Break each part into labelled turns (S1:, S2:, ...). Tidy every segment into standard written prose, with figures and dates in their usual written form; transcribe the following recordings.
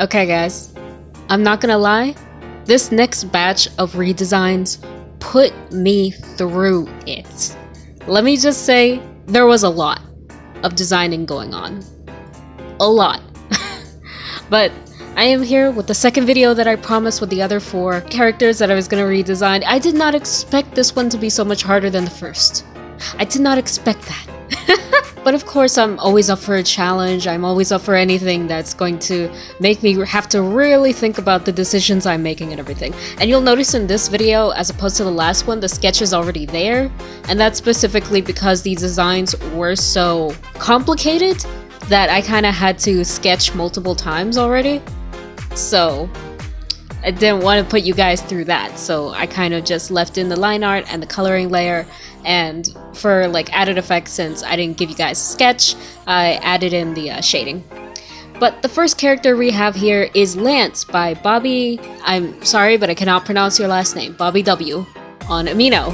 S1: Okay guys, I'm not gonna lie, this next batch of redesigns put me through it. Let me just say, there was a lot of designing going on. A lot. But I am here with the second video that I promised with the other 4 characters that I was gonna redesign. I did not expect this one to be so much harder than the first. I did not expect that. But of course, I'm always up for a challenge. I'm always up for anything that's going to make me have to really think about the decisions I'm making and everything. And you'll notice in this video, as opposed to the last one, the sketch is already there. And that's specifically because these designs were so complicated that I kind of had to sketch multiple times already. So I didn't want to put you guys through that. So I kind of just left in the line art and the coloring layer. And for like added effects, since I didn't give you guys a sketch, I added in the shading. But the first character we have here is Lance by Bobby, I'm sorry, but I cannot pronounce your last name, Bobby W on Amino.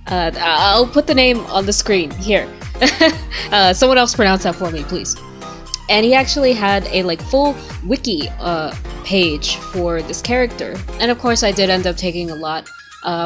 S1: I'll put the name on the screen here. Someone else pronounce that for me, please. And he actually had a like full wiki page for this character. And of course I did end up taking a lot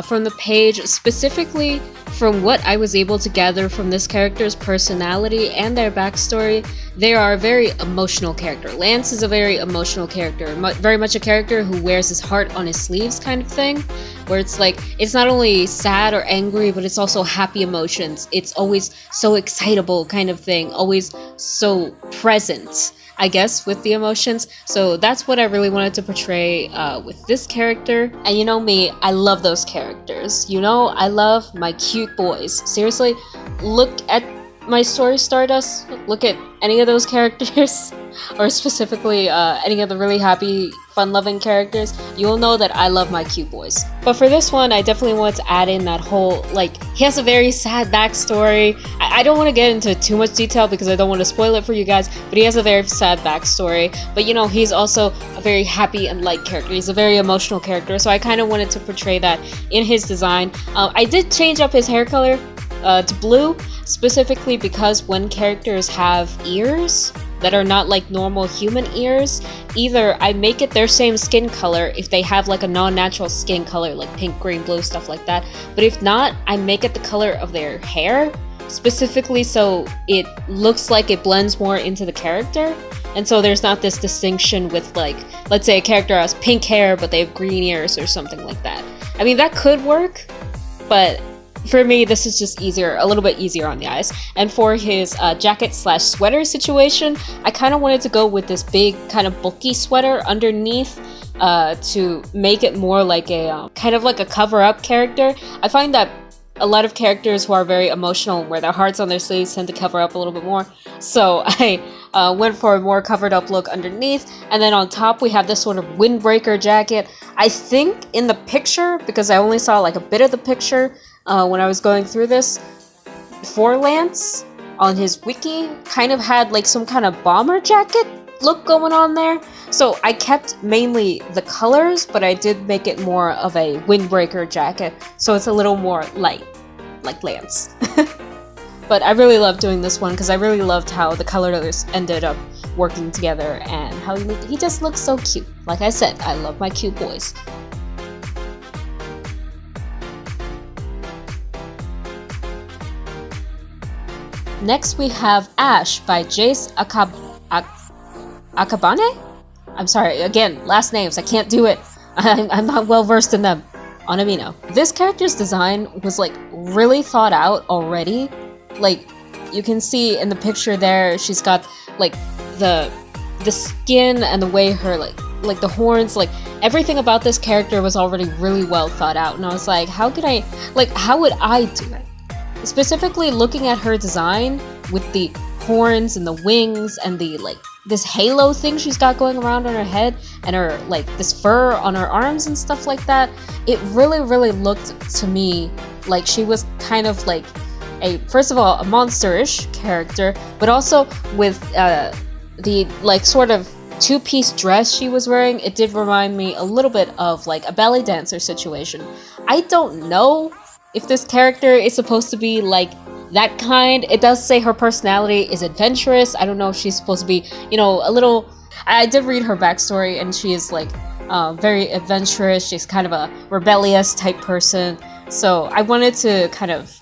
S1: from the page, specifically from what I was able to gather from this character's personality and their backstory. They are a very emotional character. Lance is a very emotional character, very much a character who wears his heart on his sleeves kind of thing, where it's like, it's not only sad or angry, but it's also happy emotions. It's always so excitable kind of thing, always so present, I guess, with the emotions. So that's what I really wanted to portray with this character. And you know me, I love those characters. You know, I love my cute boys. Seriously, look at my story Stardust, look at any of those characters, or specifically any of the really happy, fun-loving characters, you'll know that I love my cute boys. But for this one, I definitely wanted to add in that whole, like, he has a very sad backstory. I don't want to get into too much detail because I don't want to spoil it for you guys, but he has a very sad backstory. But you know, he's also a very happy and light character. He's a very emotional character, so I kind of wanted to portray that in his design. I did change up his hair color to blue, specifically because when characters have ears that are not like normal human ears, either I make it their same skin color if they have like a non-natural skin color, like pink, green, blue, stuff like that, but if not, I make it the color of their hair, specifically so it looks like it blends more into the character. And so there's not this distinction with, like, let's say a character has pink hair but they have green ears or something like that. I mean, that could work, but for me, this is just easier, a little bit easier on the eyes. And for his jacket/sweater situation, I kind of wanted to go with this big, kind of bulky sweater underneath to make it more like a kind of like a cover-up character. I find that a lot of characters who are very emotional, where their hearts on their sleeves, tend to cover up a little bit more. So I went for a more covered up look underneath, and then on top we have this sort of windbreaker jacket. I think in the picture, because I only saw like a bit of the picture when I was going through this, for Lance on his wiki kind of had like some kind of bomber jacket look going on there. So I kept mainly the colors, but I did make it more of a windbreaker jacket, so it's a little more light, like Lance. But I really loved doing this one because I really loved how the colors ended up working together and how he just looks so cute. Like I said, I love my cute boys. Next we have Ash by Jace Akabane? I'm sorry, again, last names, I can't do it. I'm not well versed in them. On Amino. This character's design was like really thought out already. Like, you can see in the picture there, she's got like the skin and the way her like the horns, like everything about this character was already really well thought out. And I was like, how would I do it? Specifically looking at her design with the horns and the wings and the like this halo thing she's got going around on her head and her like this fur on her arms and stuff like that, it really looked to me like she was kind of like first of all a monster-ish character, but also with the like sort of two-piece dress she was wearing, it did remind me a little bit of like a ballet dancer situation. I don't know if this character is supposed to be like that kind. It does say her personality is adventurous. I don't know if she's supposed to be, you know, a little... I did read her backstory, and she is like very adventurous. She's kind of a rebellious type person. So I wanted to kind of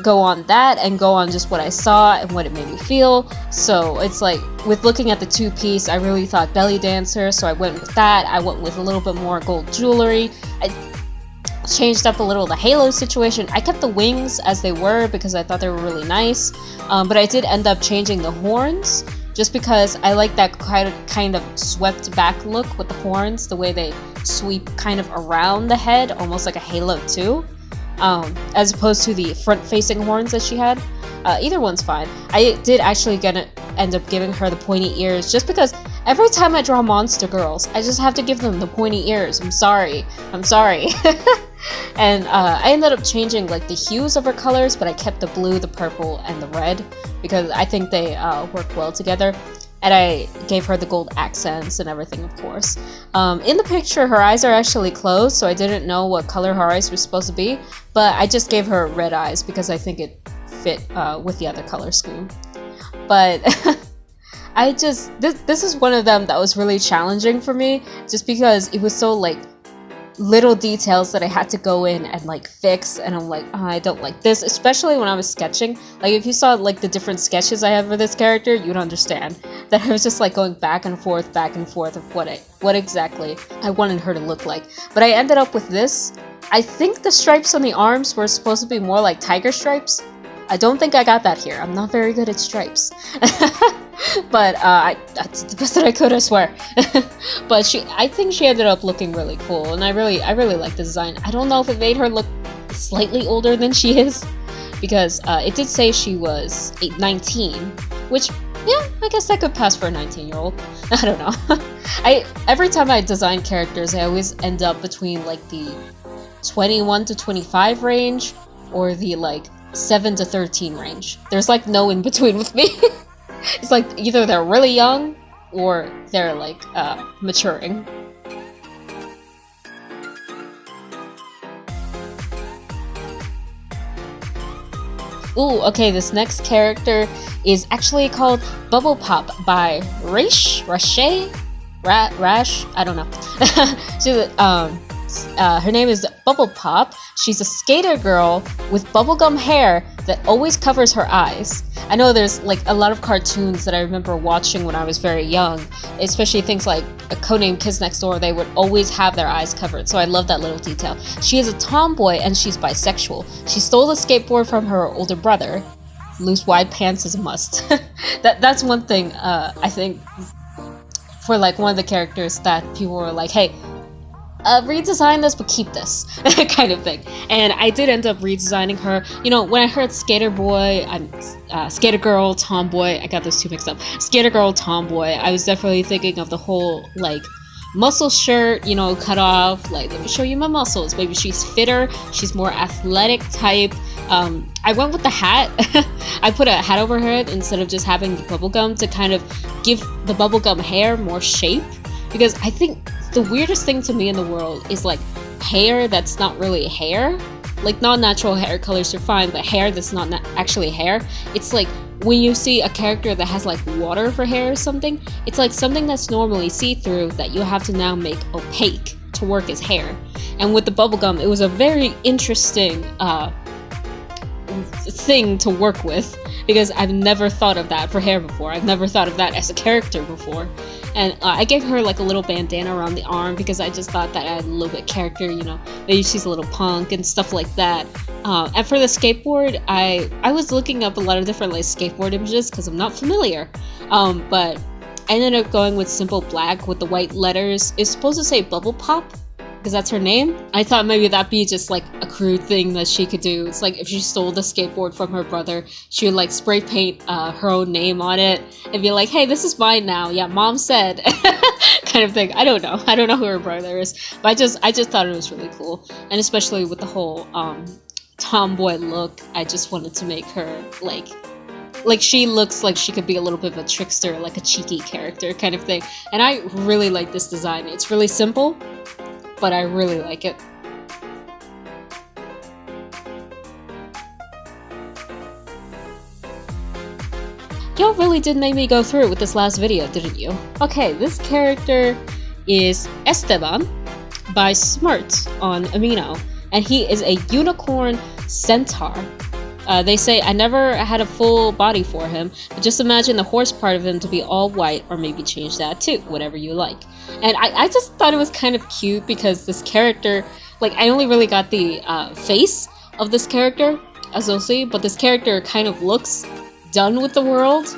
S1: go on that and go on just what I saw and what it made me feel. So it's like, with looking at the two-piece, I really thought belly dancer, so I went with that. I went with a little bit more gold jewelry. I changed up a little the halo situation. I kept the wings as they were because I thought they were really nice, but I did end up changing the horns just because I like that kind of swept back look with the horns, the way they sweep kind of around the head, almost like a halo 2, as opposed to the front-facing horns that she had. Either one's fine. I did actually end up giving her the pointy ears just because every time I draw monster girls, I just have to give them the pointy ears. I'm sorry. And I ended up changing like the hues of her colors, but I kept the blue, the purple, and the red because I think they work well together. And I gave her the gold accents and everything, of course. In the picture, her eyes are actually closed, so I didn't know what color her eyes were supposed to be, but I just gave her red eyes because I think it fit with the other color scheme. But this is one of them that was really challenging for me, just because it was so like little details that I had to go in and like fix, and I'm like, oh, I don't like this, especially when I was sketching. Like, if you saw like the different sketches I have for this character, you'd understand that I was just like going back and forth of what exactly I wanted her to look like. But I ended up with this. I think the stripes on the arms were supposed to be more like tiger stripes. I don't think I got that here. I'm not very good at stripes. But I did the best that I could, I swear. But I think she ended up looking really cool, and I really like the design. I don't know if it made her look slightly older than she is, because it did say she was 19, which, yeah, I guess that could pass for a 19-year-old. I don't know. Every time I design characters, I always end up between like the 21 to 25 range, or the like 7 to 13 range. There's like no in between with me. It's like either they're really young or they're like maturing. Ooh, okay, this next character is actually called Bubble Pop by Raishe? Rash? I don't know. She's her name is Bubble Pop. She's a skater girl with bubblegum hair that always covers her eyes. I know there's like a lot of cartoons that I remember watching when I was very young, especially things like Codename Kids Next Door. They would always have their eyes covered, so I love that little detail. She is a tomboy and she's bisexual. She stole the skateboard from her older brother. Loose wide pants is a must. That's one thing I think for like one of the characters that people were like, hey, redesign this, but keep this kind of thing. And I did end up redesigning her. You know, when I heard skater boy, skater girl, tomboy, I got those two mixed up. Skater girl, tomboy, I was definitely thinking of the whole like muscle shirt, you know, cut off, like, let me show you my muscles. Maybe she's fitter, she's more athletic type. I went with the hat. I put a hat over her head instead of just having the bubblegum to kind of give the bubblegum hair more shape, because I think the weirdest thing to me in the world is like hair that's not really hair. Like, non-natural hair colors are fine, but hair that's not actually hair. It's like when you see a character that has like water for hair or something, it's like something that's normally see-through that you have to now make opaque to work as hair. And with the bubblegum, it was a very interesting thing to work with, because I've never thought of that for hair before. I've never thought of that as a character before. And I gave her like a little bandana around the arm because I just thought that added a little bit of character, you know, maybe she's a little punk and stuff like that. And for the skateboard, I was looking up a lot of different like skateboard images because I'm not familiar. But I ended up going with simple black with the white letters. It's supposed to say Bubble Pop, because that's her name. I thought maybe that'd be just like a crude thing that she could do. It's like if she stole the skateboard from her brother, she would like spray paint her own name on it and be like, hey, this is mine now. Yeah, mom said. Kind of thing. I don't know who her brother is, but I just thought it was really cool. And especially with the whole tomboy look, I just wanted to make her like she looks like she could be a little bit of a trickster, like a cheeky character kind of thing. And I really like this design. It's really simple, but I really like it. y'all really did make me go through it with this last video, didn't you? Okay, this character is Esteban by Smert on Amino, and he is a unicorn centaur. They say I never had a full body for him, but just imagine the horse part of him to be all white, or maybe change that too, whatever you like. And I just thought it was kind of cute because this character, like, I only really got the face of this character, as you'll see, but this character kind of looks done with the world,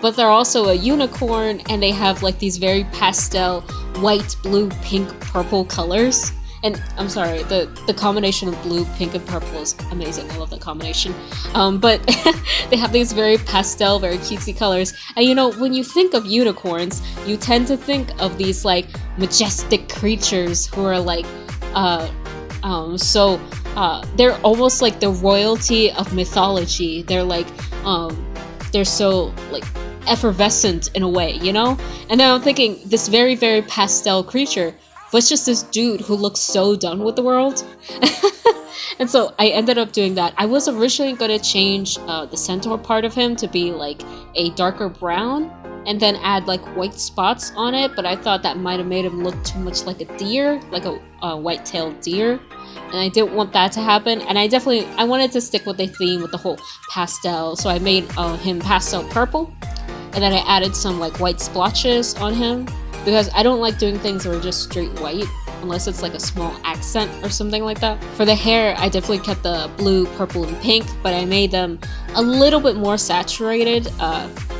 S1: but they're also a unicorn, and they have like these very pastel white, blue, pink, purple colors. And I'm sorry, the combination of blue, pink, and purple is amazing. I love that combination. But they have these very pastel, very cutesy colors. And you know, when you think of unicorns, you tend to think of these like majestic creatures who are like, they're almost like the royalty of mythology. They're like, they're so like effervescent in a way, you know? And then I'm thinking, this very, very pastel creature, but it's just this dude who looks so done with the world. And so I ended up doing that. I was originally going to change the centaur part of him to be like a darker brown, and then add like white spots on it, but I thought that might have made him look too much like a deer, like a white-tailed deer, and I didn't want that to happen. And I wanted to stick with the theme with the whole pastel, so I made him pastel purple, and then I added some like white splotches on him, because I don't like doing things that are just straight white, unless it's like a small accent or something like that. For the hair, I definitely kept the blue, purple, and pink, but I made them a little bit more saturated.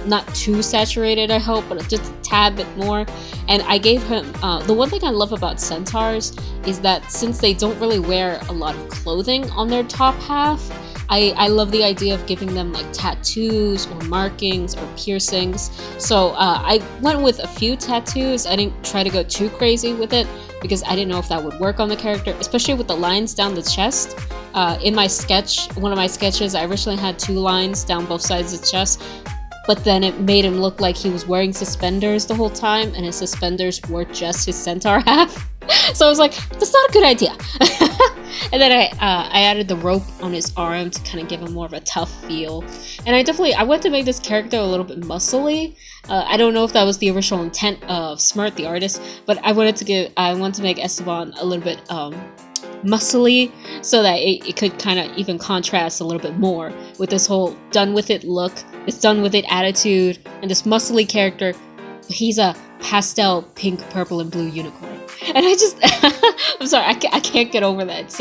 S1: Not too saturated, I hope, but just a tad bit more. And I gave him, the one thing I love about centaurs is that since they don't really wear a lot of clothing on their top half, I love the idea of giving them like tattoos or markings or piercings. So I went with a few tattoos. I didn't try to go too crazy with it because I didn't know if that would work on the character, especially with the lines down the chest. In my sketch, one of my sketches, I originally had 2 lines down both sides of the chest, but then it made him look like he was wearing suspenders the whole time, and his suspenders were just his centaur half. So I was like, that's not a good idea. And then I added the rope on his arm to kind of give him more of a tough feel. And I wanted to make this character a little bit muscly. I don't know if that was the original intent of Smert, the artist, but I wanted to make Esteban a little bit muscly, so that it could kind of even contrast a little bit more with this whole done with it look, this done with it attitude, and this muscly character. He's a pastel pink, purple, and blue unicorn. And I just, I'm sorry, I can't get over that. It's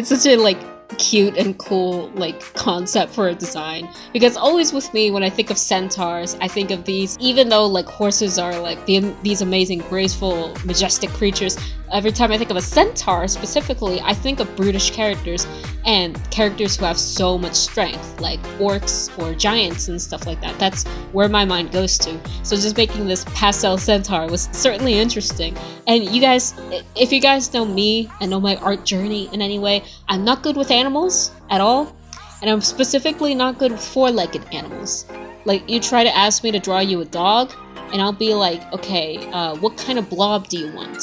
S1: such a like cute and cool like concept for a design, because always with me when I think of centaurs, I think of these, even though like horses are like these amazing, graceful, majestic creatures, every time I think of a centaur specifically, I think of brutish characters and characters who have so much strength, like orcs or giants and stuff like that. That's where my mind goes to. So just making this pastel centaur was certainly interesting. And you guys, if you guys know me and know my art journey in any way, I'm not good with animals at all, and I'm specifically not good with 4-legged animals. Like, you try to ask me to draw you a dog, and I'll be like, okay, what kind of blob do you want?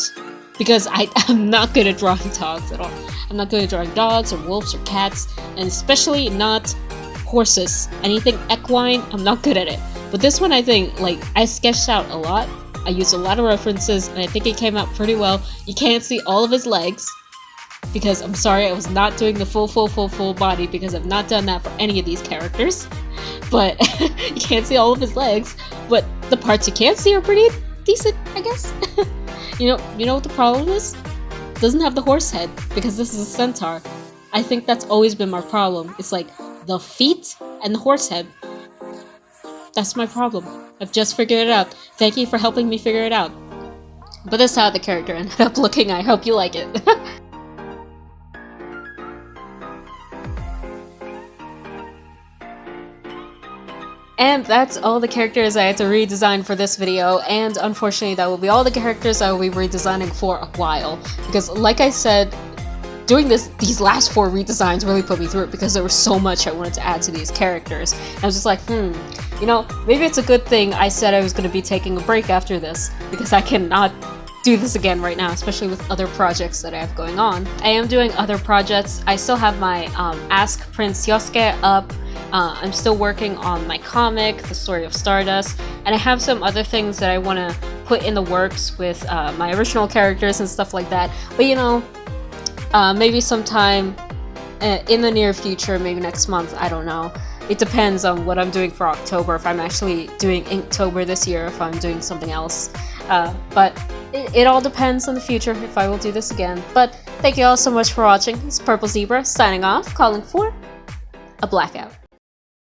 S1: Because I'm not good at drawing dogs at all. I'm not good at drawing dogs or wolves or cats, and especially not horses. Anything equine, I'm not good at it. But this one, I think, like, I sketched out a lot. I used a lot of references, and I think it came out pretty well. You can't see all of his legs, because I'm sorry, I was not doing the full body, because I've not done that for any of these characters. But you can't see all of his legs, but the parts you can see are pretty decent, I guess. You know what the problem is? It doesn't have the horse head, because this is a centaur. I think that's always been my problem. It's like the feet and the horse head. That's my problem. I've just figured it out. Thank you for helping me figure it out. But that's how the character ended up looking. I hope you like it. And that's all the characters I had to redesign for this video, and unfortunately that will be all the characters I will be redesigning for a while, because like I said, doing these last 4 redesigns really put me through it, because there was so much I wanted to add to these characters. And I was just like, maybe it's a good thing I said I was going to be taking a break after this, because I cannot do this again right now, especially with other projects that I have going on. I am doing other projects. I still have my Ask Prince Yosuke up. I'm still working on my comic, The Story of Stardust, and I have some other things that I want to put in the works with my original characters and stuff like that. But you know, maybe sometime in the near future, maybe next month, I don't know. It depends on what I'm doing for October, if I'm actually doing Inktober this year, if I'm doing something else. But it all depends on the future, if I will do this again. But thank you all so much for watching. It's Purple Zebra signing off, calling for a blackout.